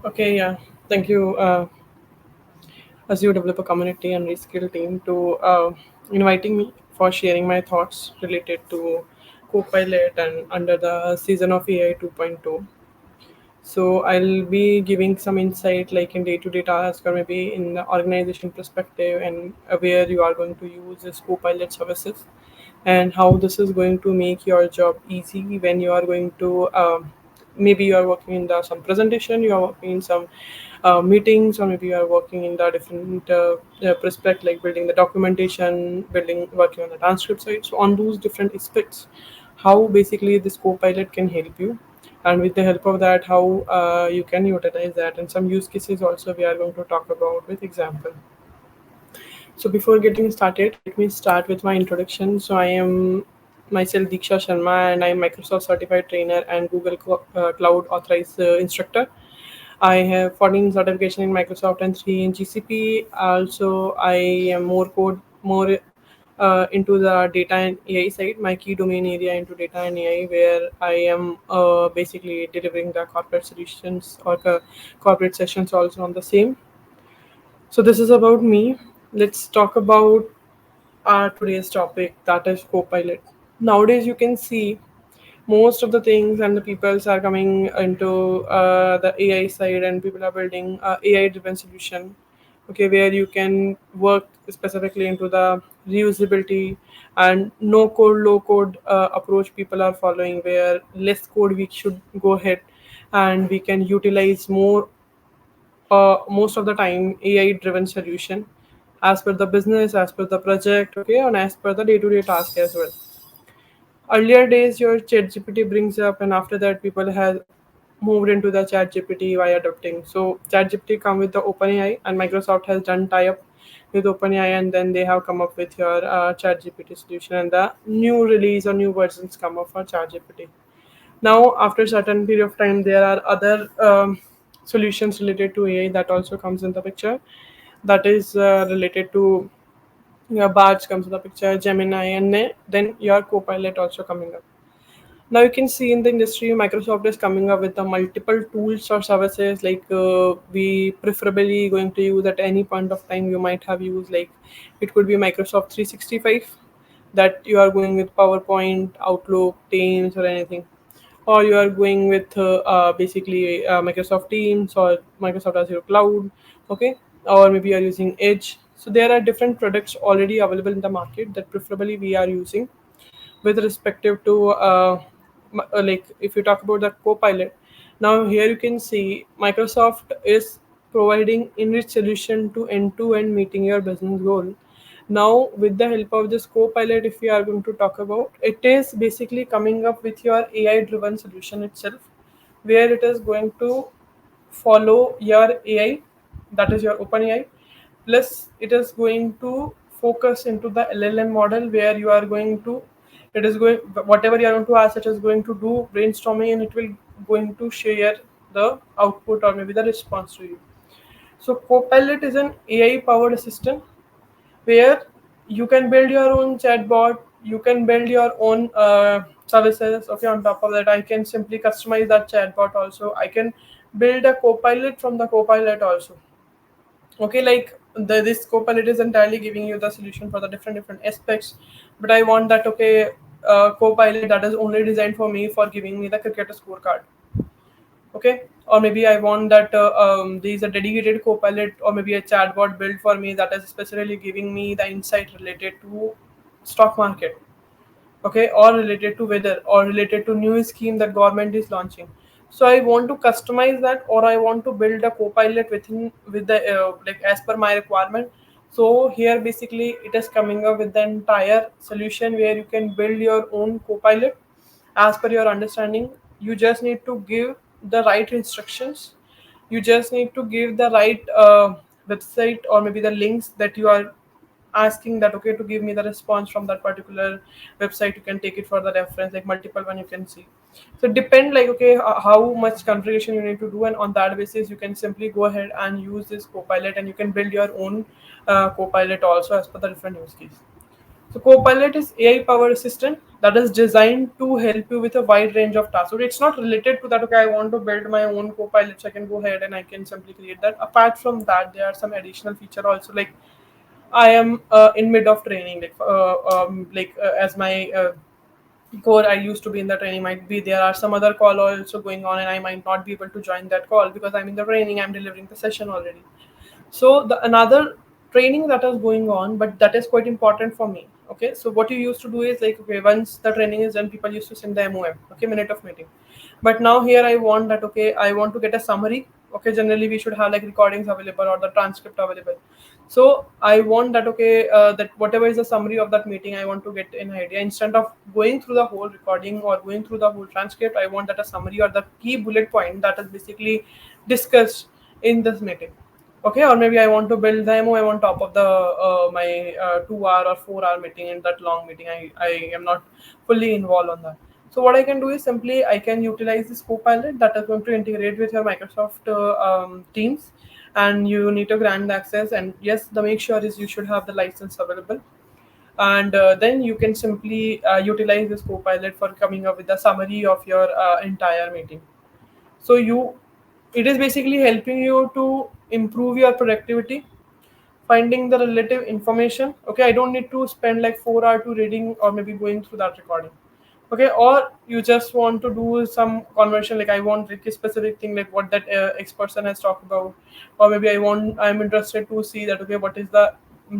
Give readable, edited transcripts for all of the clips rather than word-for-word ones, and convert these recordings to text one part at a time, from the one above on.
Okay, yeah. Thank you, as you develop a community and reskill team, to inviting me for sharing my thoughts related to Copilot and under the season of AI 2.2. So I'll be giving some insight like in day-to-day tasks or maybe in the organization perspective and where you are going to use this Copilot services and how this is going to make your job easy when you are going to maybe you are working in the some presentation, you are working in some meetings, or maybe you are working in the different perspective like building the documentation, building working on the transcript side. So on those different aspects, how basically this Copilot can help you, and with the help of that how you can utilize that, and some use cases also we are going to talk about with example. So before getting started, let me start with my introduction. So I am myself Deeksha Sharma, and I'm Microsoft certified trainer and Google Cloud authorized instructor. I have 14 certification in Microsoft and 3 in GCP. Also, I am more into the data and AI side. My key domain area into data and AI, where I am basically delivering the corporate solutions or corporate sessions also on the same. So this is about me. Let's talk about our today's topic, that is Copilot. Nowadays, you can see most of the things and the peoples are coming into the AI side, and people are building AI driven solution. Okay, where you can work specifically into the reusability and no code, low code approach people are following, where less code we should go ahead and we can utilize more most of the time AI driven solution as per the business, as per the project, okay, and as per the day to day task as well. Earlier days, your chat GPT brings up, and after that, people have moved into the chat GPT by adopting. So, chat GPT come with the OpenAI, and Microsoft has done tie up with OpenAI, and then they have come up with your chat GPT solution, and the new release or new versions come up for chat GPT. Now, after certain period of time, there are other solutions related to AI that also comes in the picture. That is related to your Bard comes in the picture, Gemini, and then your Copilot also coming up. Now you can see in the industry, Microsoft is coming up with the multiple tools or services like we preferably going to use at any point of time. You might have used like it could be Microsoft 365 that you are going with PowerPoint, Outlook, Teams, or anything, or you are going with basically Microsoft Teams or Microsoft Azure Cloud, okay, or maybe you are using Edge. So there are different products already available in the market that preferably we are using with respective to like if you talk about the Copilot. Now here you can see Microsoft is providing enriched solution to end meeting your business goal. Now with the help of this Copilot, if we are going to talk about, it is basically coming up with your AI driven solution itself, where it is going to follow your AI, that is your OpenAI, plus it is going to focus into the LLM model, where you are going to, it is going, whatever you are going to ask, it is going to do brainstorming, and it will going to share the output or maybe the response to you. So Copilot is an AI powered assistant where you can build your own chatbot, you can build your own services. Okay, on top of that, I can simply customize that chatbot also. I can build a Copilot from the Copilot also. Okay, like this Copilot is entirely giving you the solution for the different aspects, but I want that, okay, Copilot that is only designed for me for giving me the cricket scorecard. Okay, or maybe I want that there is a dedicated Copilot or maybe a chatbot built for me that is specifically giving me the insight related to stock market, okay, or related to weather, or related to new scheme that government is launching. So I want to customize that, or I want to build a Copilot within with the like as per my requirement. So here basically it is coming up with the entire solution where you can build your own Copilot as per your understanding. You just need to give the right instructions, you just need to give the right website or maybe the links that you are asking that okay to give me the response from that particular website. You can take it for the reference, like multiple one you can see. So depend like okay how much configuration you need to do, and on that basis you can simply go ahead and use this Copilot, and you can build your own Copilot also as per the different use case. So Copilot is AI powered assistant that is designed to help you with a wide range of tasks. So it's not related to that. Okay, I want to build my own Copilot, so I can go ahead and I can simply create that. Apart from that, there are some additional feature also. Like I am in mid of training, as my core I used to be in the training might be there are some other call also going on, and I might not be able to join that call because I'm in the training. I'm delivering the session already. So the another training that is going on, but that is quite important for me. Okay, so what you used to do is like okay, once the training is done, people used to send the MOM, okay, minute of meeting. But now here I want that okay, I want to get a summary. Okay, generally we should have like recordings available or the transcript available. So I want that okay, that whatever is the summary of that meeting, I want to get an idea instead of going through the whole recording or going through the whole transcript. I want that a summary or the key bullet point that is basically discussed in this meeting. Okay, or maybe I want to build the MOM on top of the my 2 hour or 4 hour meeting. In that long meeting, I am not fully involved on that. So what I can do is simply I can utilize this Copilot that is going to integrate with your Microsoft Teams, and you need to grant the access. And yes, the make sure is you should have the license available, and then you can simply utilize this Copilot for coming up with the summary of your entire meeting. So it is basically helping you to improve your productivity, finding the relative information. Okay, I don't need to spend like 4 hours to reading or maybe going through that recording. Okay, or you just want to do some conversion, like I want like a specific thing like what that X person has talked about, or maybe I'm interested to see that okay what is the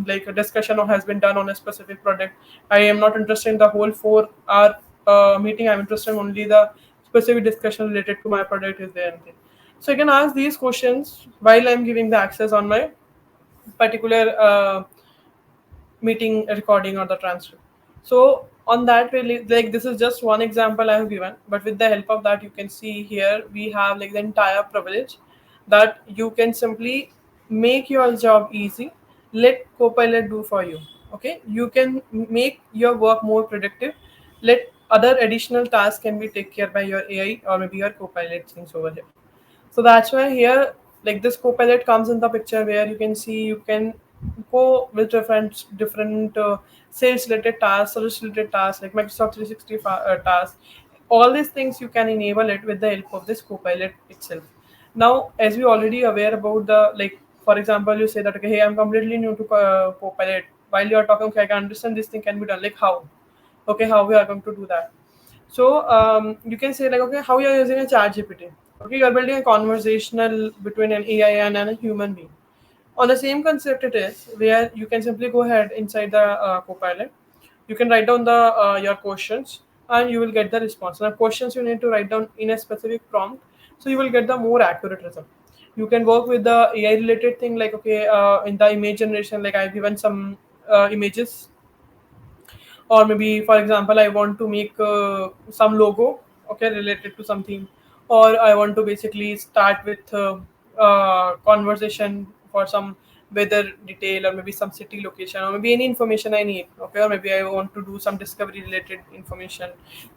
like a discussion or has been done on a specific product. I am not interested in the whole 4 hour meeting. I'm interested in only the specific discussion related to my product. Is there anything? So I can ask these questions while I'm giving the access on my particular meeting recording or the transcript. So on that really like this is just one example I have given, but with the help of that you can see here we have like the entire privilege that you can simply make your job easy. Let Copilot do for you. Okay, you can make your work more productive. Let other additional tasks can be taken care by your AI or maybe your Copilot things over here. So that's why here, like this Copilot comes in the picture where you can see you can go with different sales related tasks, service related tasks, like Microsoft 360 tasks. All these things you can enable it with the help of this Copilot itself. Now, as we already aware about the like, for example, you say that okay, hey, I'm completely new to Copilot. While you are talking, okay, I can understand this thing can be done. Like how? Okay, how we are going to do that? So you can say like, okay, how you are using a chat GPT. Okay, you are building a conversational between an AI and a human being. On the same concept it is, where you can simply go ahead inside the Copilot. You can write down the your questions, and you will get the response. Now, questions you need to write down in a specific prompt, so you will get the more accurate result. You can work with the AI related thing like okay, in the image generation, like I've given some images, or maybe for example I want to make some logo, okay, related to something, or I want to basically start with conversation for some weather detail, or maybe some city location, or maybe any information I need. Okay, or maybe I want to do some discovery related information,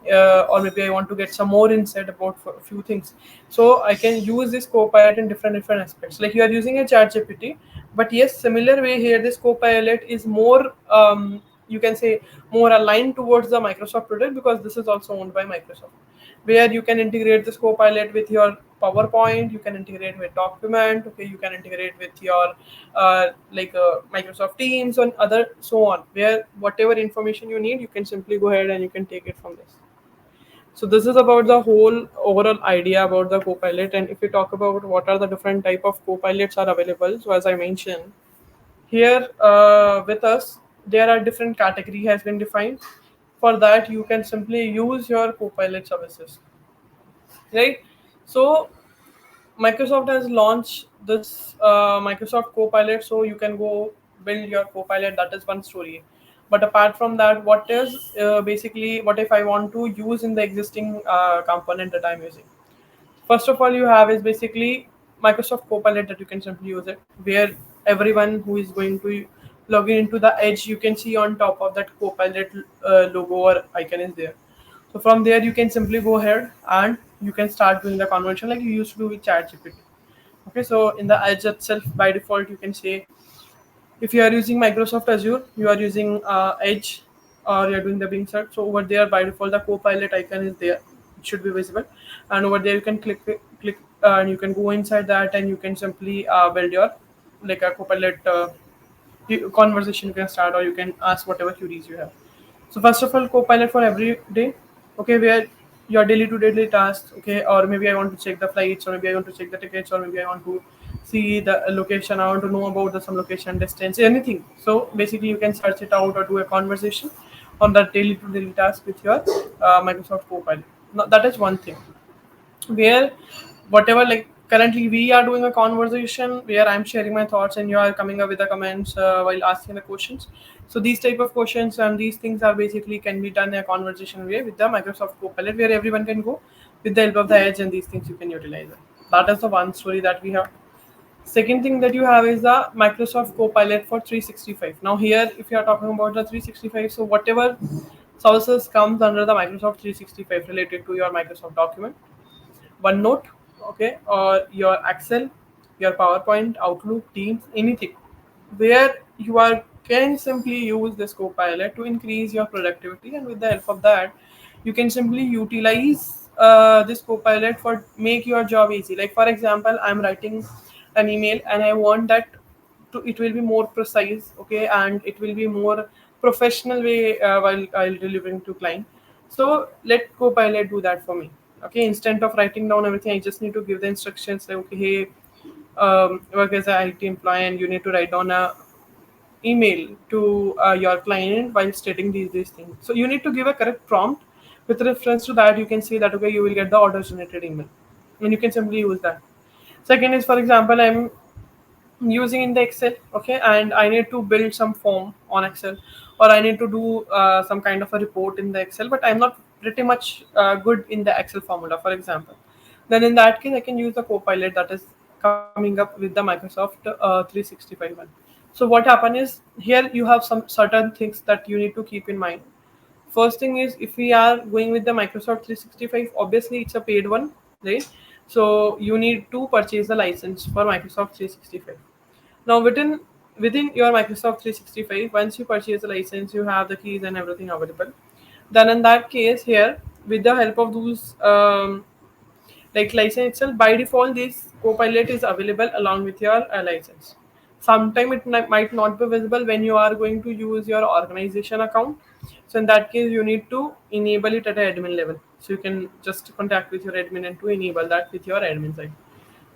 or maybe I want to get some more insight about a few things. So I can use this Copilot in different aspects, like you are using a chat GPT. But yes, similar way here, this Copilot is more you can say more aligned towards the Microsoft product, because this is also owned by Microsoft, where you can integrate this Copilot with your PowerPoint, you can integrate with document, okay, you can integrate with your Microsoft Teams and other so on, where whatever information you need, you can simply go ahead and you can take it from this. So this is about the whole overall idea about the Copilot. And if we talk about what are the different type of Copilots are available, so as I mentioned, here with us, there are different category has been defined. For that, you can simply use your Copilot services, right? So Microsoft has launched this Microsoft Copilot, so you can go build your Copilot. That is one story. But apart from that, what is basically what if I want to use in the existing component that I'm using? First of all, you have is basically Microsoft Copilot that you can simply use it, where everyone who is going to login into the Edge, you can see on top of that Copilot logo or icon is there. So from there, you can simply go ahead and you can start doing the conversion like you used to do with ChatGPT. Okay, so in the Edge itself, by default, you can say if you are using Microsoft Azure, you are using Edge, or you're doing the Bing search. So over there, by default, the Copilot icon is there. It should be visible, and over there you can click, and you can go inside that, and you can simply build your like a Copilot conversation. You can start, or you can ask whatever queries you have. So first of all, Copilot for every day, okay, where your daily to daily tasks, okay, or maybe I want to check the flights, or maybe I want to check the tickets, or maybe I want to see the location, I want to know about the some location, distance, anything. So basically, you can search it out or do a conversation on that daily to daily task with your Microsoft Copilot. Now, that is one thing where whatever like currently we are doing a conversation where I'm sharing my thoughts and you are coming up with the comments while asking the questions. So these type of questions and these things are basically can be done in a conversation way with the Microsoft Copilot, where everyone can go with the help of the Edge, and these things you can utilize it. That is the one story that we have. Second thing that you have is the Microsoft Copilot for 365. Now here, if you are talking about the 365, so whatever sources comes under the Microsoft 365 related to your Microsoft document, OneNote, okay, or your Excel, your PowerPoint, Outlook, Teams, anything, where you are can simply use this Copilot to increase your productivity, and with the help of that, you can simply utilize this Copilot for make your job easy. Like for example, I'm writing an email and I want that to it will be more precise, okay, and it will be more professional way while delivering to client. So let Copilot do that for me. Okay, instead of writing down everything, I just need to give the instructions like, okay, hey, work as an IT employee, and you need to write down a email to your client while stating these things. So you need to give a correct prompt. With reference to that, you can see that okay, you will get the auto generated email, and you can simply use that. Second is, for example, I'm using in the Excel, okay, and I need to build some form on Excel, or I need to do some kind of a report in the Excel, but I'm not pretty much good in the Excel formula, for example. Then in that case, I can use the Copilot that is coming up with the Microsoft 365 one. So what happen is here you have some certain things that you need to keep in mind. First thing is, if we are going with the Microsoft 365, obviously it's a paid one, right? So you need to purchase the license for Microsoft 365. Now within your Microsoft 365, once you purchase the license, you have the keys and everything available. Then in that case, here with the help of those like license itself, by default this Copilot is available along with your license. Sometime might not be visible when you are going to use your organization account. So in that case, you need to enable it at an admin level, so you can just contact with your admin and to enable that with your admin side.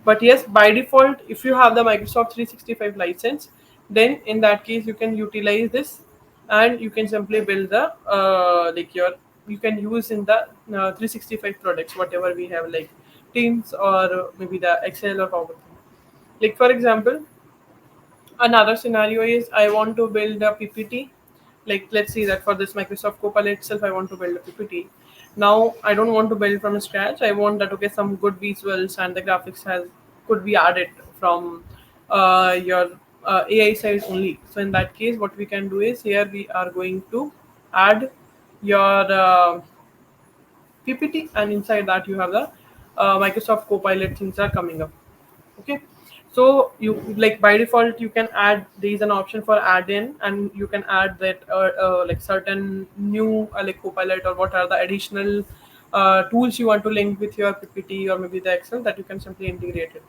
But yes, by default, if you have the Microsoft 365 license, then in that case you can utilize this, and you can simply build the like your you can use in the 365 products whatever we have, like Teams or maybe the Excel or PowerPoint. Like for example, another scenario is I want to build a PPT. Like let's see that for this Microsoft Copilot itself, I want to build a PPT. Now I don't want to build from scratch. I want that okay, some good visuals and the graphics has could be added from your AI side only. So in that case, what we can do is here we are going to add your PPT, and inside that you have the Microsoft Copilot things are coming up. Okay, so you like by default you can add, there is an option for add in, and you can add that like certain new like Copilot, or what are the additional tools you want to link with your PPT or maybe the Excel, that you can simply integrate it.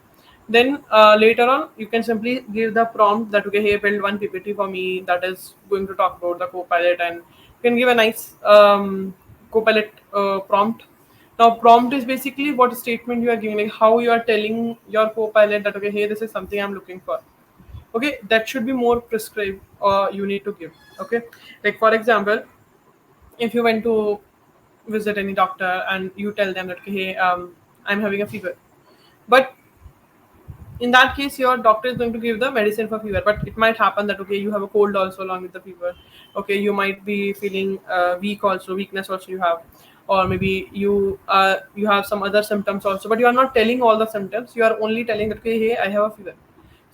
Then later on you can simply give the prompt that okay, hey, build one PPT for me that is going to talk about the Copilot, and you can give a nice Copilot prompt. Now, prompt is basically what statement you are giving, like how you are telling your Copilot that okay, hey, this is something I'm looking for. Okay, that should be more prescribed, or you need to give. Okay, like for example, if you went to visit any doctor and you tell them that okay, hey, I'm having a fever, but in that case your doctor is going to give the medicine for fever, but it might happen that okay, you have a cold also along with the fever. Okay, you might be feeling weak also, weakness also you have, or maybe you have some other symptoms also, but you are not telling all the symptoms, you are only telling that okay, hey, I have a fever.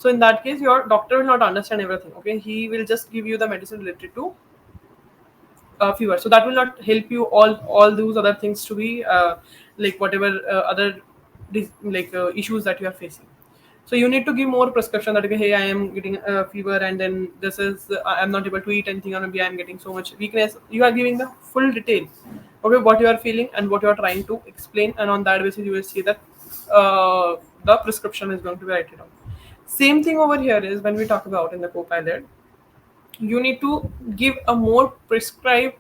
So in that case, your doctor will not understand everything. Okay, he will just give you the medicine related to fever. So that will not help you all those other things to be like whatever other issues that you are facing. So you need to give more prescription that, okay, hey, I am getting a fever, and then this is I am not able to eat anything, or maybe I am getting so much weakness. You are giving the full detail, okay, what you are feeling and what you are trying to explain, and on that basis you will see that the prescription is going to be written down. Same thing over here is when we talk about in the Copilot, you need to give a more prescribed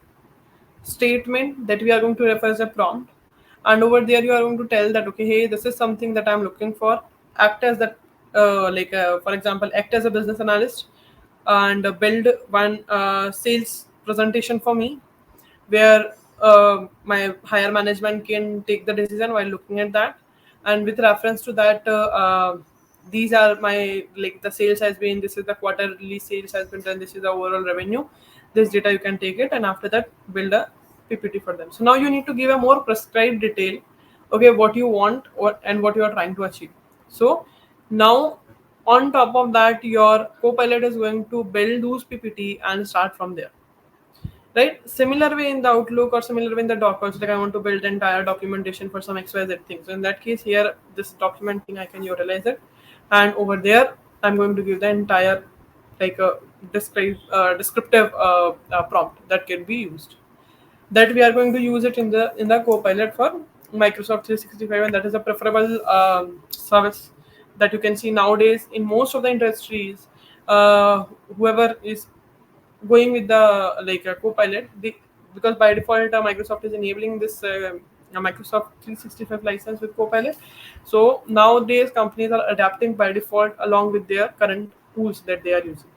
statement that we are going to refer as a prompt, and over there you are going to tell that, okay, hey, this is something that I'm looking for. Act as that for example, act as a business analyst and build one sales presentation for me, where my higher management can take the decision while looking at that. And with reference to that, these are my, like, the sales has been, this is the quarterly sales has been done, this is the overall revenue, this data you can take it, and after that build a PPT for them. So now you need to give a more prescribed detail, okay, what you want and what you are trying to achieve. So now on top of that, your Copilot is going to build those PPT and start from there, right? Similar way in the Outlook, or similar way in the doc also, like I want to build entire documentation for some XYZ thing. So in that case, here this document thing I can utilize it, and over there I'm going to give the entire, like a descriptive prompt that can be used, that we are going to use it in the Copilot for Microsoft 365, and that is a preferable service that you can see nowadays in most of the industries. Whoever is going with the, like a Copilot, because by default Microsoft is enabling this a Microsoft 365 license with Copilot. So nowadays companies are adapting by default along with their current tools that they are using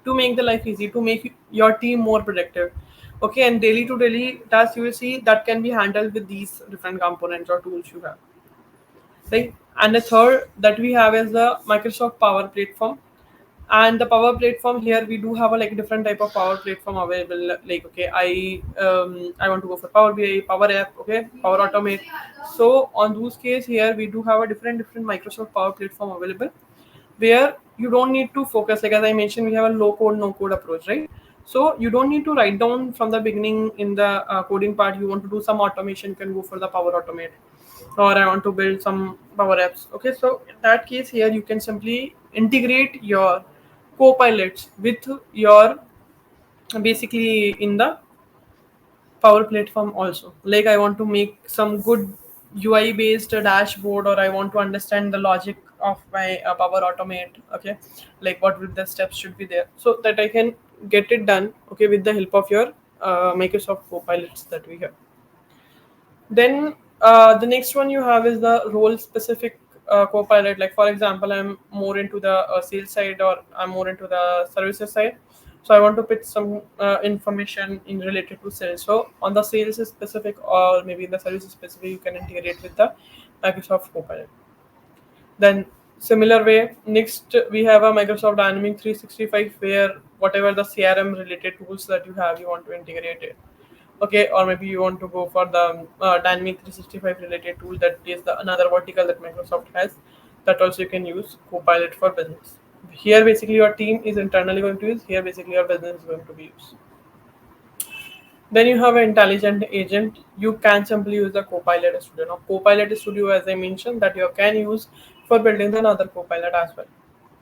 to make the life easy, to make your team more productive. Okay, and daily to daily tasks you will see that can be handled with these different components or tools you have, right? And the third that we have is the Microsoft Power Platform. And the Power Platform, here we do have a like different type of Power Platform available. Like, okay, I want to go for Power BI, Power App, okay, Power Automate. So on those case, here we do have a different Microsoft Power Platform available, where you don't need to focus, like as I mentioned, we have a low code no code approach, right? So you don't need to write down from the beginning in the coding part. You want to do some automation, you can go for the Power Automate, or I want to build some Power Apps. Okay, so in that case, here you can simply integrate your Copilots with your, basically in the Power Platform also. Like I want to make some good UI based dashboard, or I want to understand the logic of my Power Automate. Okay, like what would the steps should be there, so that I can get it done. Okay, with the help of your Microsoft Copilots that we have. Then the next one you have is the role specific Copilot. Like for example, I'm more into the sales side, or I'm more into the services side. So I want to pitch some information in related to sales. So on the sales specific, or maybe in the services specific, you can integrate with the Microsoft Copilot. Then similar way, next we have a Microsoft Dynamic 365, where whatever the CRM related tools that you have, you want to integrate it. Okay, or maybe you want to go for the Dynamic 365 related tool, that is the another vertical that Microsoft has, that also you can use Copilot for business. Here basically your team is internally going to use, here basically your business is going to be used. Then you have an intelligent agent. You can simply use the Copilot Studio. Now, Copilot Studio, as I mentioned, that you can use for building another Copilot as well.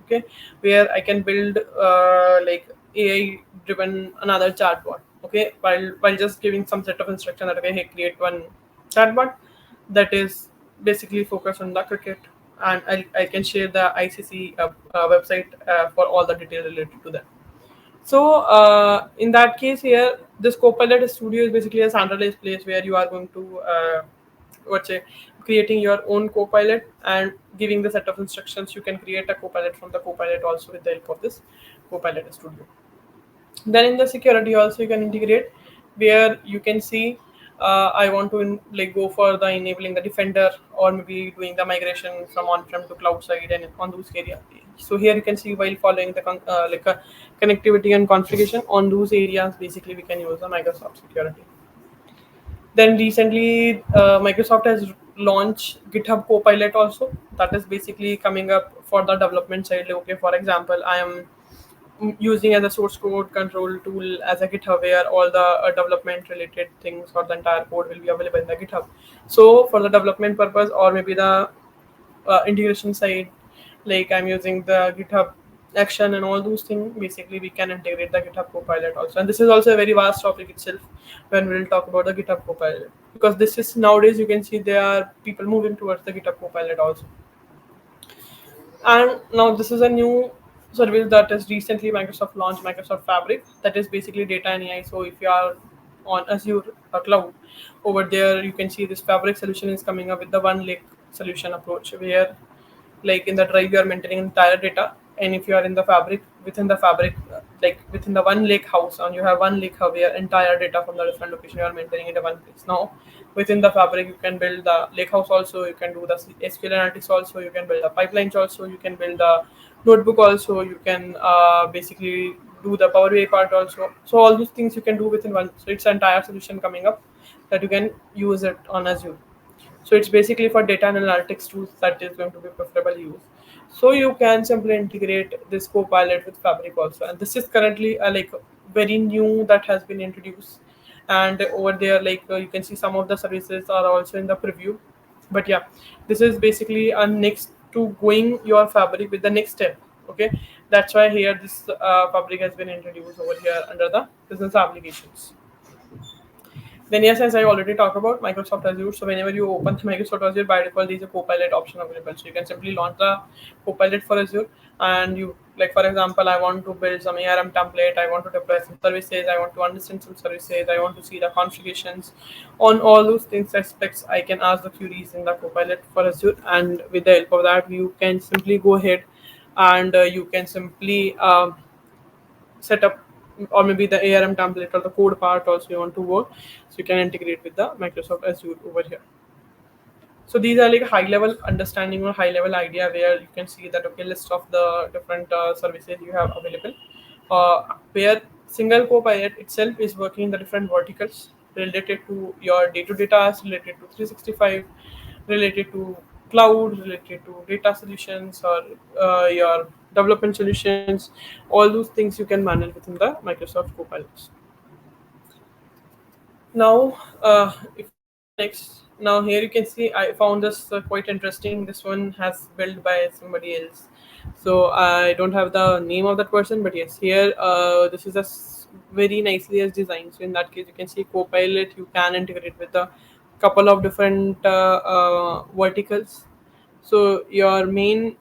Okay, where I can build like AI driven another chatbot. Okay, while just giving some set of instruction that, okay, hey, create one chatbot that is basically focused on the cricket, and I can share the ICC website for all the details related to that. So in that case, here this Copilot Studio is basically a centralized place where you are going to what's say creating your own Copilot and giving the set of instructions. You can create a Copilot from the Copilot also with the help of this Copilot Studio. Then in the security also you can integrate, where you can see I want to like go for the enabling the defender, or maybe doing the migration from on-prem to cloud side and on those area. So here you can see, while following the connectivity and configuration on those areas, basically we can use the Microsoft security. Then recently, Microsoft has launched GitHub Copilot also. That is basically coming up for the development side. Like, okay, for example, I am using as a source code control tool as a GitHub, where all the development related things or the entire code will be available in the GitHub. So for the development purpose, or maybe the integration side, like I'm using the GitHub action and all those things, basically we can integrate the GitHub Copilot also. And this is also a very vast topic itself when we'll talk about the GitHub Copilot, because this is nowadays you can see there are people moving towards the GitHub Copilot also. And now this is a new service that is recently Microsoft launched, Microsoft Fabric, that is basically data and AI. So if you are on Azure cloud, over there you can see this Fabric solution is coming up with the one lake solution approach, where like in the drive you are maintaining entire data, and if you are in the fabric, within the fabric, like within the one lake house, and you have one lake hub where entire data from the different location you are maintaining in one place. Now within the fabric you can build the lake house also, you can do the SQL analytics also, you can build the pipelines also, you can build the notebook also, you can basically do the Power BI part also. So all those things you can do within one. So it's an entire solution coming up that you can use it on Azure. So it's basically for data and analytics tools that is going to be preferable use. So you can simply integrate this Copilot with Fabric also, and this is currently like very new that has been introduced. And over there, like you can see some of the services are also in the preview. But yeah, this is basically a next to going your Fabric with the next step. Okay, that's why here this Fabric has been introduced over here under the business applications. Then yes, as I already talked about Microsoft Azure. So whenever you open the Microsoft Azure, by default there is a Copilot option available. So you can simply launch the Copilot for Azure, and you, like for example, I want to build some ARM template, I want to deploy some services, I want to understand some services, I want to see the configurations on all those things aspects. I can ask the queries in the Copilot for Azure, and with the help of that, you can simply go ahead and you can simply set up, or maybe the ARM template or the code part also you want to work, so you can integrate with the Microsoft Azure over here. So these are like high level understanding or high level idea, where you can see that okay, list of the different services you have available, where single Copilot itself is working in the different verticals related to your day-to-day tasks, related to 365, related to cloud, related to data solutions, or your development solutions. All those things you can manage within the Microsoft Copilot. Now, if you go next, now here you can see I found this quite interesting. This one has built by somebody else, so I don't have the name of that person, but yes, here this is very nicely as designed. So in that case, you can see Copilot. You can integrate with a couple of different verticals. So your main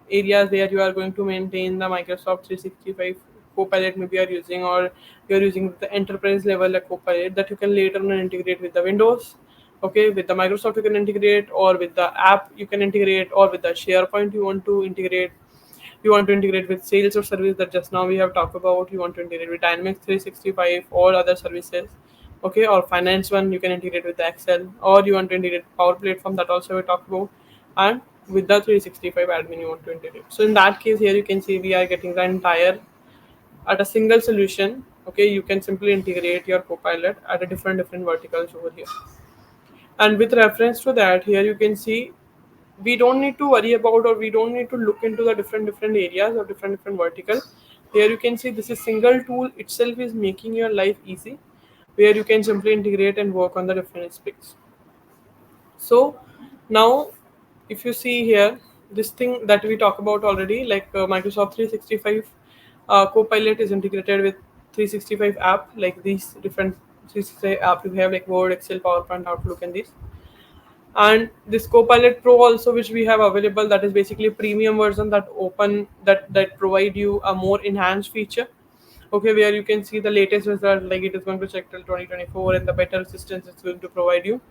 areas where you are going to maintain the Microsoft 365 Copilot maybe you are using, or you're using the enterprise level like Copilot, that you can later on integrate with the Windows. Okay, with the Microsoft you can integrate, or with the app you can integrate, or with the SharePoint you want to integrate. You want to integrate with sales or service that just now we have talked about. You want to integrate with Dynamics 365 or other services. Okay, or finance one you can integrate with the Excel, or you want to integrate Power Platform that also we talked about, and with the 365 admin you want to integrate. So in that case, here you can see we are getting the entire at a single solution. Okay, you can simply integrate your Copilot at a different verticals over here. And with reference to that, here you can see we don't need to worry about, or we don't need to look into the different areas or different vertical. Here you can see this is single tool itself is making your life easy, where you can simply integrate and work on the different aspects. So now, if you see here, this thing that we talk about already, like Microsoft 365 Copilot is integrated with 365 app, like these different 365 app you have like Word, Excel, PowerPoint, Outlook, and this. And this Copilot Pro also, which we have available, that is basically premium version that open that provide you a more enhanced feature. Okay, where you can see the latest result, like it is going to check till 2024, and the better assistance it's going to provide you.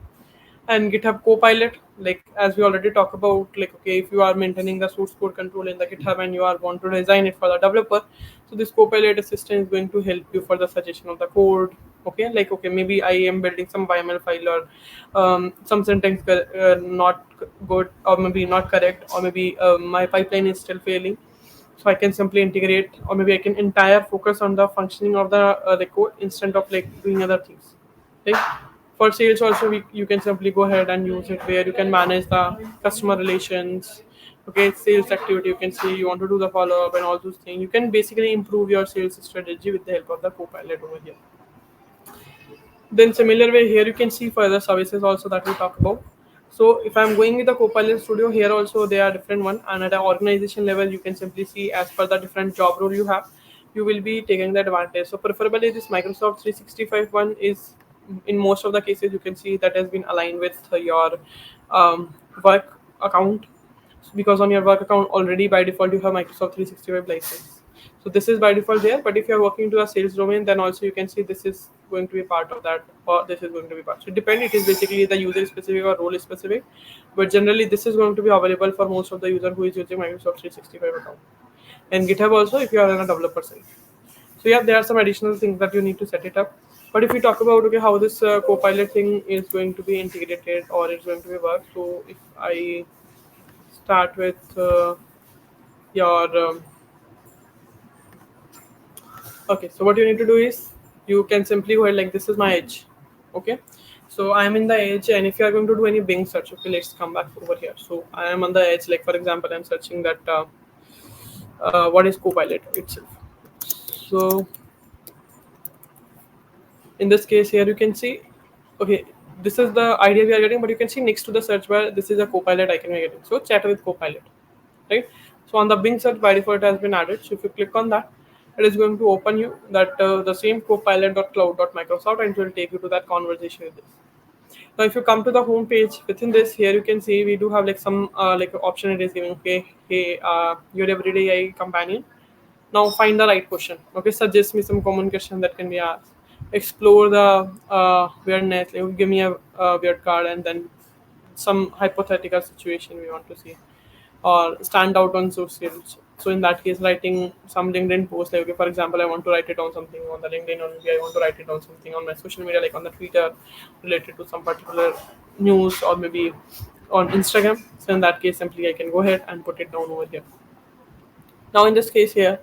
And GitHub Copilot, like as we already talked about, like okay, if you are maintaining the source code control in the GitHub and you are want to design it for the developer, so this Copilot assistant is going to help you for the suggestion of the code. Okay, like okay, maybe I am building some YML file, or some syntax not good, or maybe not correct, or maybe my pipeline is still failing. So I can simply integrate, or maybe I can entire focus on the functioning of the code instead of like doing other things. Right? For sales also, you can simply go ahead and use it, where you can manage the customer relations, Okay, sales activity, you can see you want to do the follow-up and all those things. You can basically improve your sales strategy with the help of the Copilot over here. Then similar way here you can see further services also that we talk about. So if I'm going with the Copilot Studio, here also they are different one, and at an organization level you can simply see as per the different job role you have, you will be taking the advantage. So preferably this Microsoft 365 one is in most of the cases you can see that has been aligned with your work account, because on your work account already by default you have Microsoft 365 license. So this is by default there, but if you're working to a sales domain, then also you can see this is going to be part of that, or this is going to be part. So it depends, it is basically the user specific or role specific, but generally this is going to be available for most of the user who is using Microsoft 365 account. And GitHub also if you are in a developer side. So yeah, there are some additional things that you need to set it up. But if we talk about okay how this Copilot thing is going to be integrated or it's going to be work, so if I start with your okay, so what you need to do is you can simply go ahead like this is my edge. Okay, so I am in the edge, and if you are going to do any Bing search, okay, let's come back over here. So I am on the edge, like for example I'm searching that what is Copilot itself. So in this case here you can see okay, this is the idea we are getting, but you can see next to the search bar this is a Copilot icon we are getting. So chat with Copilot, right? So on the Bing search by default has been added. So if you click on that, it is going to open you that the same copilot.cloud.microsoft, and it will take you to that conversation with this. Now if you come to the home page, within this here you can see we do have like some like option it is giving. Okay, hey, your everyday AI companion, now find the right question. Okay, suggest me some common question that can be asked. Explore the weirdness. Like, give me a weird card, and then some hypothetical situation we want to see, or stand out on socials. So in that case, writing some LinkedIn post. Like, okay, for example, I want to write it down something on the LinkedIn, or maybe I want to write it down something on my social media, like on the Twitter, related to some particular news, or maybe on Instagram. So in that case, simply I can go ahead and put it down over here. Now in this case here,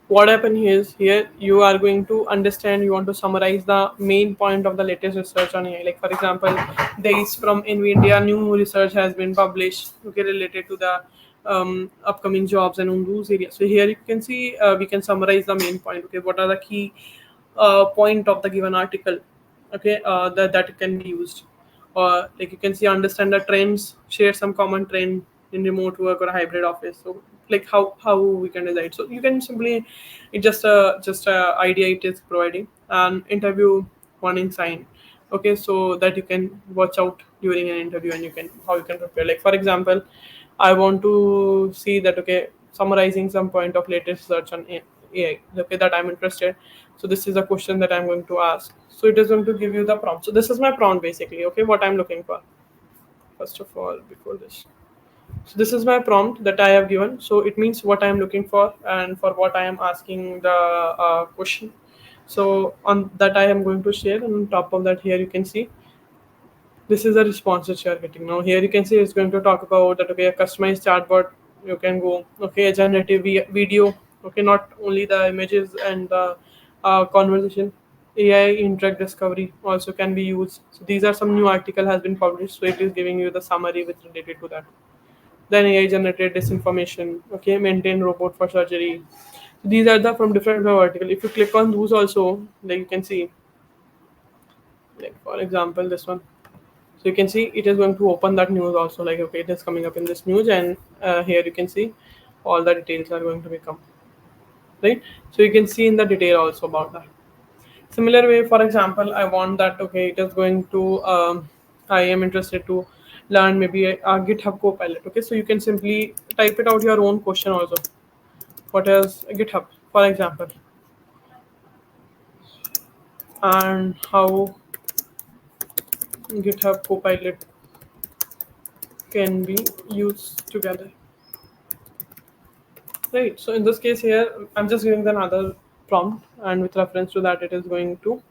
what happened is here you are going to understand, you want to summarize the main point of the latest research on AI. Like for example, there is from NVIDIA new research has been published, okay, related to the upcoming jobs and on those areas. So here you can see we can summarize the main point. Okay, what are the key point of the given article, okay, that can be used, or like you can see understand the trends, share some common trend in remote work or hybrid office. So like how we can decide. So you can simply, it just a idea it is providing an interview warning sign, okay, so that you can watch out during an interview, and you can how you can prepare. Like for example, I want to see that okay, summarizing some point of latest search on AI, okay, that I'm interested. So this is a question that I'm going to ask. So it is going to give you the prompt. So this is my prompt basically, okay, what I'm looking for. First of all, before this, so this is my prompt that I have given. So it means what I am looking for and for what I am asking the question. So on that I am going to share, and on top of that here you can see this is the response that you are getting. Now here you can see it's going to talk about that okay, a customized chatbot, you can go okay, a generative video, okay, not only the images and the conversation. AI in drug discovery also can be used. So these are some new article has been published, so it is giving you the summary with related to that. Then AI generated disinformation, okay, maintain robot for surgery. So these are the from different article. If you click on those also, like you can see, like for example this one. So you can see it is going to open that news also, like okay, it is coming up in this news, and here you can see all the details are going to become, right. So you can see in the detail also about that. Similar way, for example, I want that okay, it is going to I am interested to learn maybe a GitHub Copilot. Okay, so you can simply type it out your own question also. What is GitHub, for example, and how GitHub Copilot can be used together. Right. So in this case here, I'm just giving the another prompt, and with reference to that, it is going to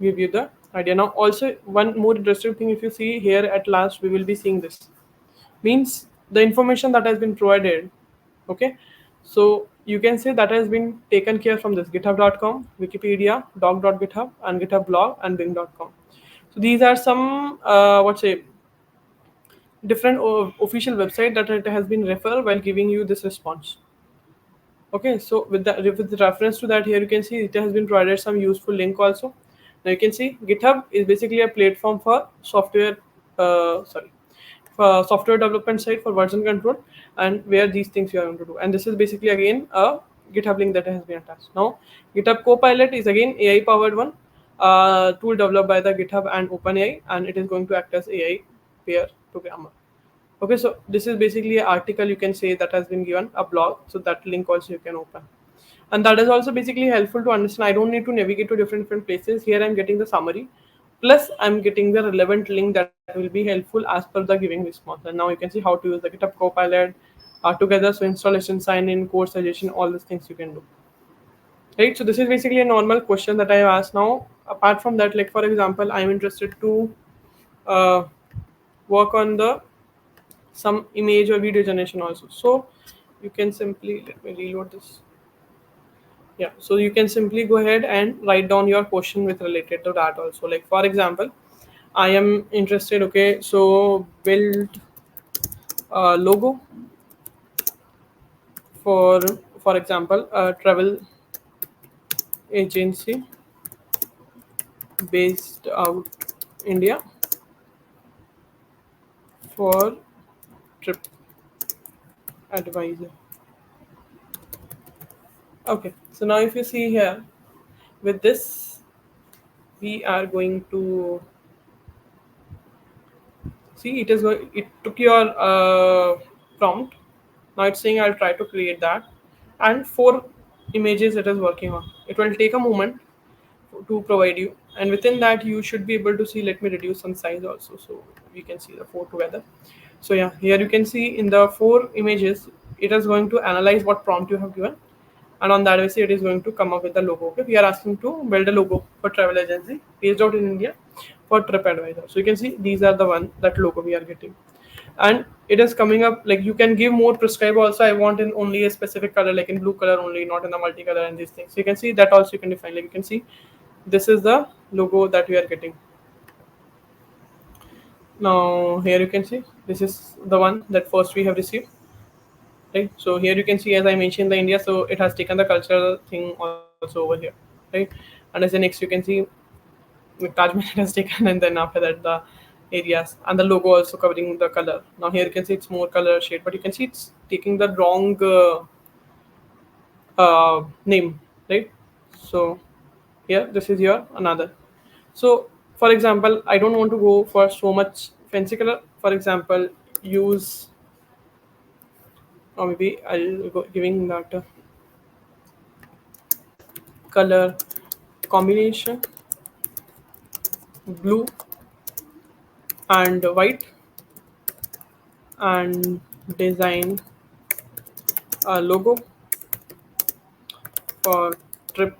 give you the idea. Now, also one more interesting thing, if you see here at last, we will be seeing this means the information that has been provided. Okay, so you can say that has been taken care from this GitHub.com, Wikipedia, doc.github, and GitHub blog and Bing.com. So these are some what say different official website that it has been referred while giving you this response. Okay, so with the reference to that, here you can see it has been provided some useful link also. Now you can see GitHub is basically a platform for for software development site for version control, and where these things you are going to do. And this is basically again a GitHub link that has been attached. Now GitHub Copilot is again AI powered one tool developed by the GitHub and OpenAI, and it is going to act as AI pair programmer. Okay, so this is basically an article you can say that has been given, a blog, so that link also you can open. And that is also basically helpful to understand. I don't need to navigate to different places. Here I'm getting the summary, plus I'm getting the relevant link that will be helpful as per the giving response. And now you can see how to use the GitHub Copilot together. So installation, sign in, code suggestion, all these things you can do. Right. So this is basically a normal question that I have asked. Now, apart from that, like for example, I'm interested to uh, work on the some image or video generation also. So you can simply, let me reload this. Yeah, so you can simply go ahead and write down your question with related to that also. Like for example, I am interested, okay, so build a logo for for example a travel agency based out India for trip advisor. Okay, so now if you see here, with this we are going to see it is going, it took your prompt. Now it's saying I'll try to create that, and four images it is working on. It will take a moment to provide you, and within that you should be able to see. Let me reduce some size also so we can see the four together. So yeah, here you can see in the four images it is going to analyze what prompt you have given, and on that basis it is going to come up with the logo. Okay, we are asking to build a logo for travel agency based out in India for TripAdvisor. So you can see these are the one that logo we are getting, and it is coming up like you can give more prescribe also. I want in only a specific color, like in blue color only, not in the multicolor and these things. So you can see that also you can define. Like you can see this is the logo that we are getting. Now here you can see this is the one that first we have received. Right, so here you can see, as I mentioned, the India, so it has taken the cultural thing also over here. Right, and as the next you can see the Taj Mahal has taken, and then after that the areas and the logo also covering the color. Now here you can see it's more color shade, but you can see it's taking the wrong name. Right, so here this is your another. So for example, I don't want to go for so much fancy color. For example, use, or maybe I'll go giving that color combination blue and white, and design a logo for trip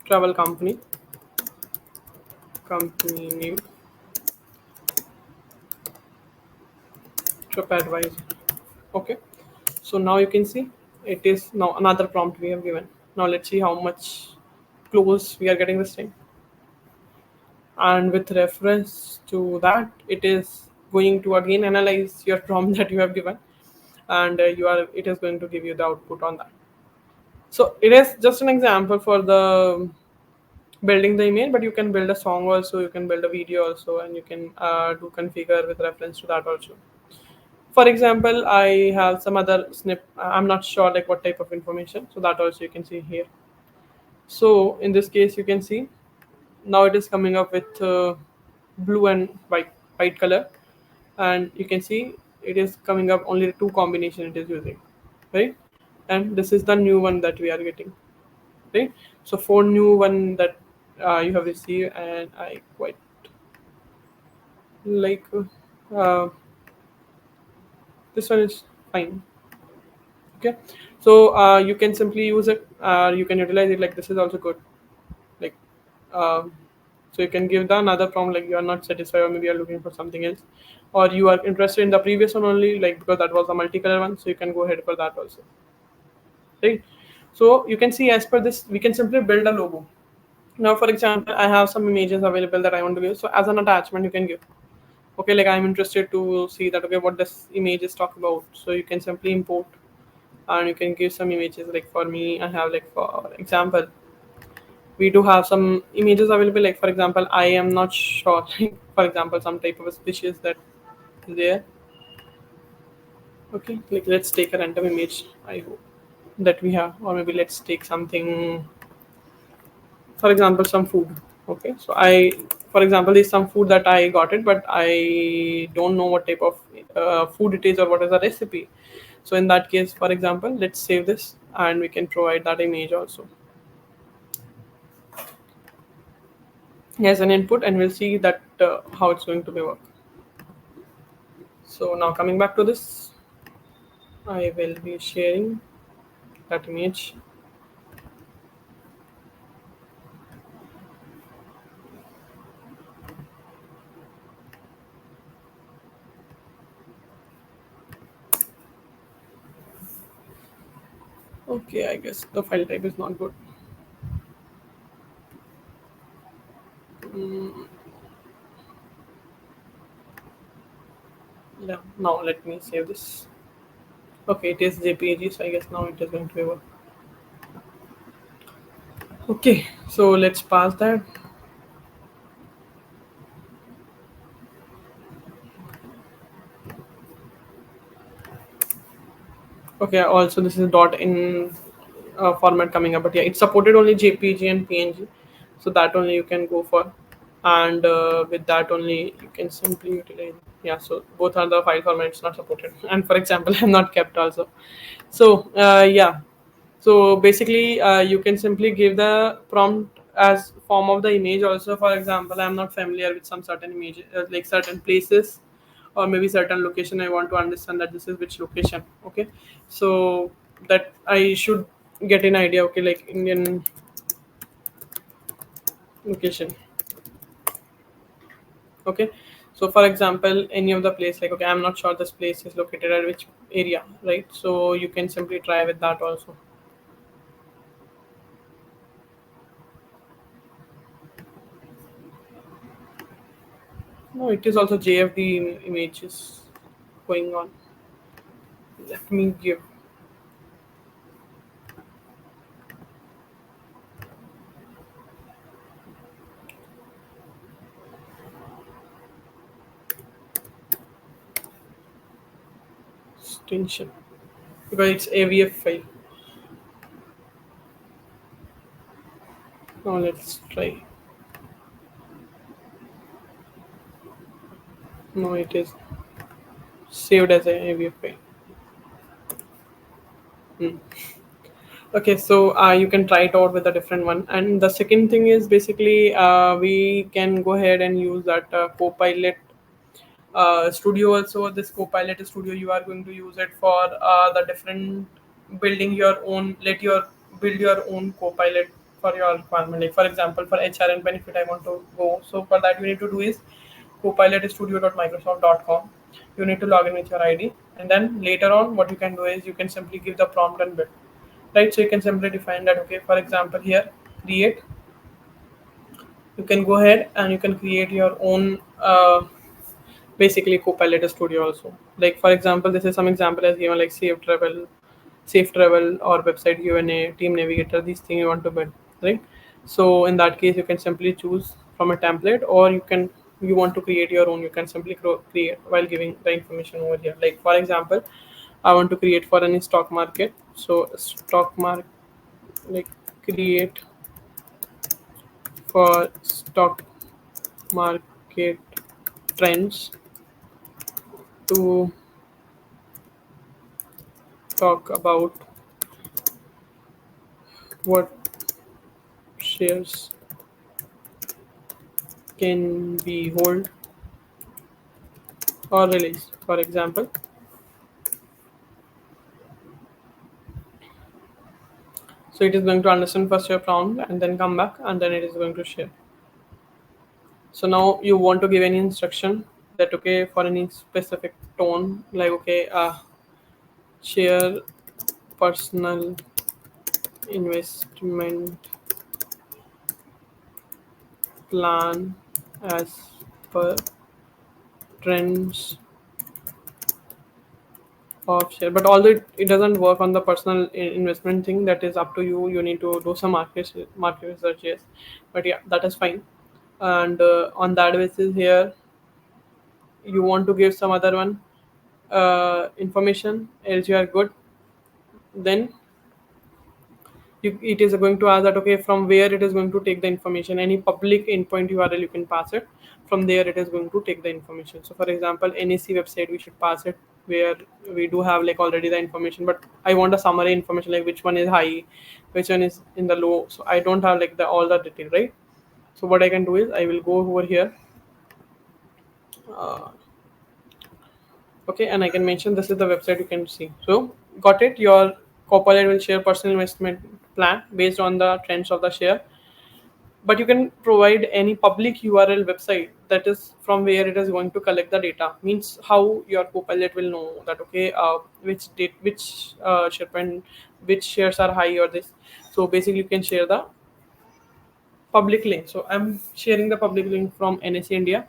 travel company name TripAdvisor. Okay, so now you can see it is now another prompt we have given. Now let's see how much close we are getting this thing. And with reference to that, it is going to again analyze your prompt that you have given, and you are it is going to give you the output on that. So it is just an example for the building the email, but you can build a song also, you can build a video also, and you can do configure with reference to that also. For example, I have some other snip, I'm not sure like what type of information, so that also you can see here. So in this case you can see now it is coming up with blue and white color, and you can see it is coming up only two combination it is using, right? And this is the new one that we are getting, right? So for new one that you have received, and I quite like this one is fine. Okay, so you can simply use it, you can utilize it, like this is also good. Like um, so you can give the another prompt, like you are not satisfied, or maybe you are looking for something else, or you are interested in the previous one only, like because that was the multicolor one, so you can go ahead for that also, right? So you can see as per this we can simply build a logo. Now for example, I have some images available that I want to give, so as an attachment you can give. Okay, like I'm interested to see that, okay, what this image is talk about. So you can simply import and you can give some images. Like for me, I have, like, for example, we do have some images available. Like for example, I am not sure, like for example, some type of species that is there. Okay, like let's take a random image, I hope, that we have, or maybe let's take something, for example, some food. Okay, so I, for example, there's some food that I got it, but I don't know what type of food it is or what is the recipe. So in that case, for example, let's save this and we can provide that image also as an input, and we'll see that how it's going to be work. So now coming back to this, I will be sharing that image. Okay, I guess the file type is not good. Yeah, now let me save this. Okay, it is JPG, so I guess now it is going to be work. Okay, so let's pass that. Okay, also this is dot in format coming up, but yeah, it's supported only JPG and PNG, so that only you can go for, and with that only you can simply utilize. Yeah, so both are the file formats not supported, and for example, I'm not kept also. So yeah, so basically you can simply give the prompt as form of the image also. For example, I'm not familiar with some certain image, like certain places or maybe certain location. I want to understand that this is which location. Okay, so that I should get an idea. Okay, like Indian location. Okay, so for example, any of the place, like, okay, I'm not sure this place is located at which area, right? So you can simply try with that also. No, it is also JFD images going on. Let me give extension because it's AVF file. Now let's try. No, it is saved as a AVF file. Hmm. Okay, so you can try it out with a different one. And the second thing is basically we can go ahead and use that Copilot Studio also. This Copilot Studio, you are going to use it for the different building your own. Let your build your own Copilot for your requirement. Like for example, for HR and benefit, I want to go. So for that, you need to do is copilotstudio.microsoft.com. You need to log in with your ID, and then later on, what you can do is you can simply give the prompt and build. Right, so you can simply define that. Okay, for example, here create. You can go ahead and you can create your own. Basically Copilot Studio also. Like for example, this is some example as given, like safe travel or website Q&A, team navigator, these things you want to build, right? So in that case, you can simply choose from a template, or you want to create your own. You can simply create while giving the information over here. Like for example, I want to create for any stock market. So stock market, like create for stock market trends to talk about what shares can be hold or released. For example, so it is going to understand first your prompt and then come back and then it is going to share. So now you want to give any instruction that, okay, for any specific tone, like, okay, share personal investment plan as per trends of share. But although it doesn't work on the personal investment thing, that is up to you. You need to do some market research, yes. But yeah, that is fine. And on that basis, here you want to give some other one information, else you are good. Then it is going to ask that, okay, from where it is going to take the information. Any public endpoint URL you can pass it. From there it is going to take the information. So for example, NAC website we should pass it, where we do have like already the information, but I want a summary information, like which one is high, which one is in the low. So I don't have like the all the detail, right? So what I can do is I will go over here. Okay, and I can mention this is the website you can see. So got it. Your Copilot will share personal investment plan based on the trends of the share, but you can provide any public URL website, that is from where it is going to collect the data. Means how your Copilot will know that, okay, which date, which shipment, which shares are high or this. So basically you can share the public link. So I'm sharing the public link from NSC India,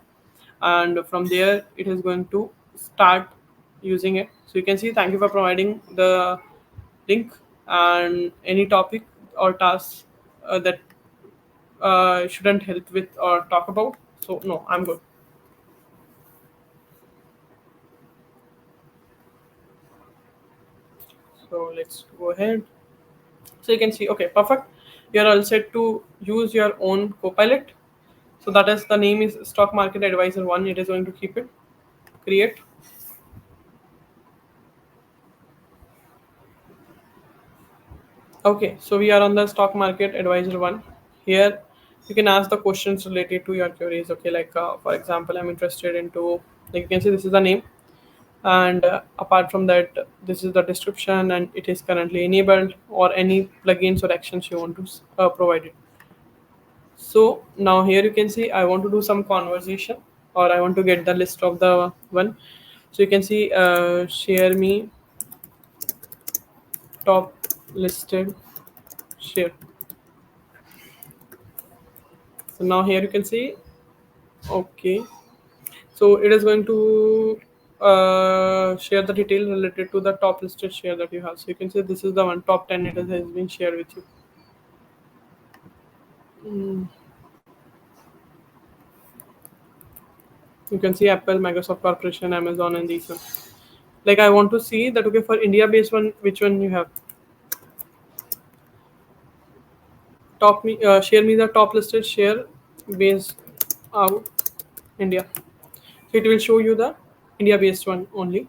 and from there it is going to start using it. So you can see, thank you for providing the link, and any topic or task that shouldn't help with or talk about. So no, I'm good. So let's go ahead. So you can see, okay, perfect. You're all set to use your own Copilot. So that is, the name is Stock Market Advisor 1. It is going to keep it. Create. Okay, so we are on the Stock Market Advisor 1. Here you can ask the questions related to your queries. Okay, like for example, I'm interested into, like you can see this is the name, and apart from that this is the description, and it is currently enabled, or any plugins or actions you want to provide it. So now here you can see I want to do some conversation, or I want to get the list of the one. So you can see share me top listed share. So now here you can see, okay, so it is going to share the detail related to the top listed share that you have. So you can say this is the one, top 10, has been shared with you. You can see Apple, Microsoft Corporation, Amazon, and these ones. Like I want to see that, okay, for India based one, which one you have. Share me the top listed share based out India. So it will show you the India based one only.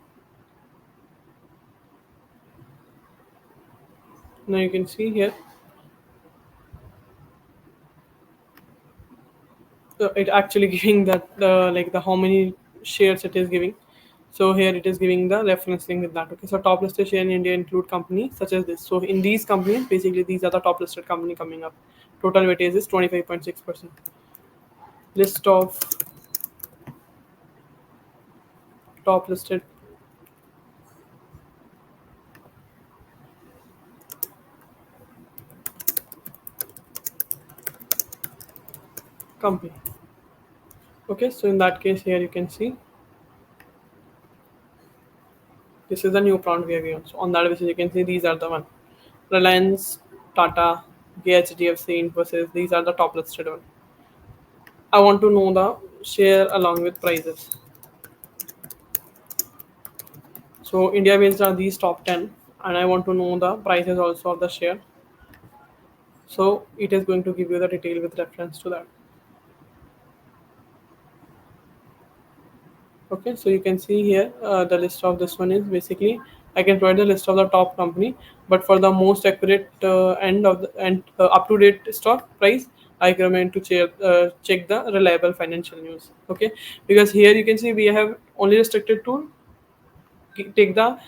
Now you can see here, it actually giving that like the how many shares it is giving. So here it is giving the reference thing with that. Okay, so top listed share in India include companies such as this. So in these companies, basically these are the top listed company coming up. Total weightage is 25.6%. List of top listed company. Okay, so in that case here you can see this is the new prompt we have given. So on that basis you can see these are the one. Reliance, Tata, HDFC, Infosys, these are the top listed one. I want to know the share along with prices. So India based are these top 10, and I want to know the prices also of the share. So it is going to give you the detail with reference to that. Okay, so you can see here the list of this one is basically I can provide the list of the top company, but for the most accurate end of the and up to date stock price, I recommend to check the reliable financial news. Okay, because here you can see we have only restricted to take the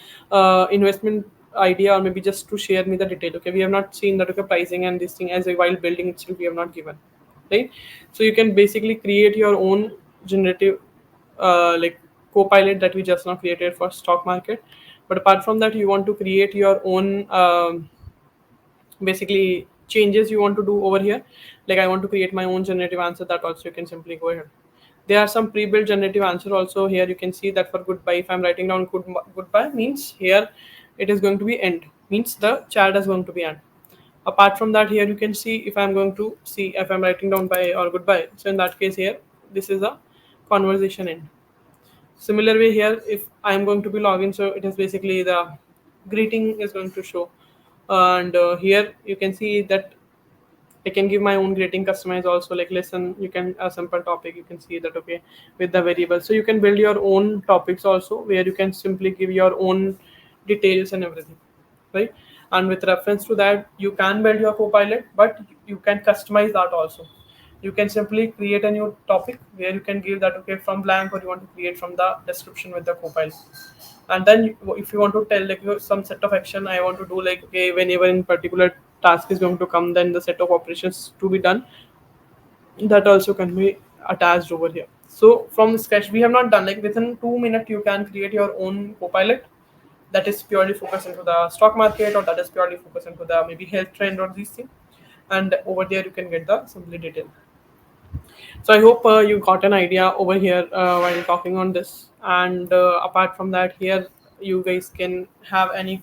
investment idea, or maybe just to share me the detail. Okay, we have not seen that, okay, pricing and this thing as a while building itself we have not given, right? So you can basically create your own generative like Copilot that we just now created for stock market. But apart from that, you want to create your own basically changes you want to do over here. Like I want to create my own generative answer, that also you can simply go ahead. There are some pre-built generative answer also. Here you can see that for goodbye, if I'm writing down goodbye means here it is going to be end, means the chat is going to be end. Apart from that, here you can see if I'm going to see if I'm writing down bye or goodbye, so in that case here this is a conversation end. Similar way here, if I'm going to be login, so it is basically the greeting is going to show. And here you can see that I can give my own greeting customize also, like listen, you can a simple topic, you can see that okay with the variable. So you can build your own topics also where you can simply give your own details and everything, right? And with reference to that, you can build your copilot, but you can customize that also. You can simply create a new topic where you can give that okay from blank, or you want to create from the description with the copilot. And then if you want to tell like some set of action I want to do, like okay whenever in particular task is going to come, then the set of operations to be done, that also can be attached over here. So from scratch we have not done, like within 2 minutes you can create your own copilot that is purely focused into the stock market, or that is purely focused into the maybe health trend or these things. And over there you can get the simply detail. So I hope you got an idea over here while talking on this. And apart from that, here you guys can have any,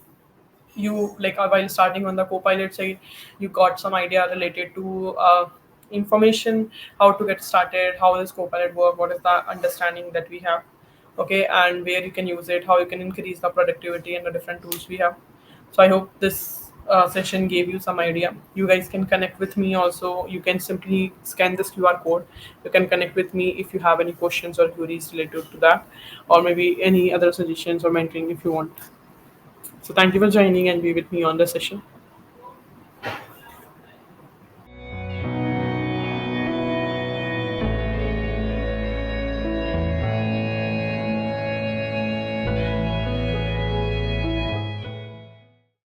you like while starting on the copilot side, you got some idea related to information, how to get started, how does copilot work, what is the understanding that we have, okay, and where you can use it, how you can increase the productivity and the different tools we have. So I hope this session gave you some idea. You guys can connect with me also. You can simply scan this QR code. You can connect with me if you have any questions or queries related to that, or maybe any other suggestions or mentoring if you want. So thank you for joining and be with me on the session.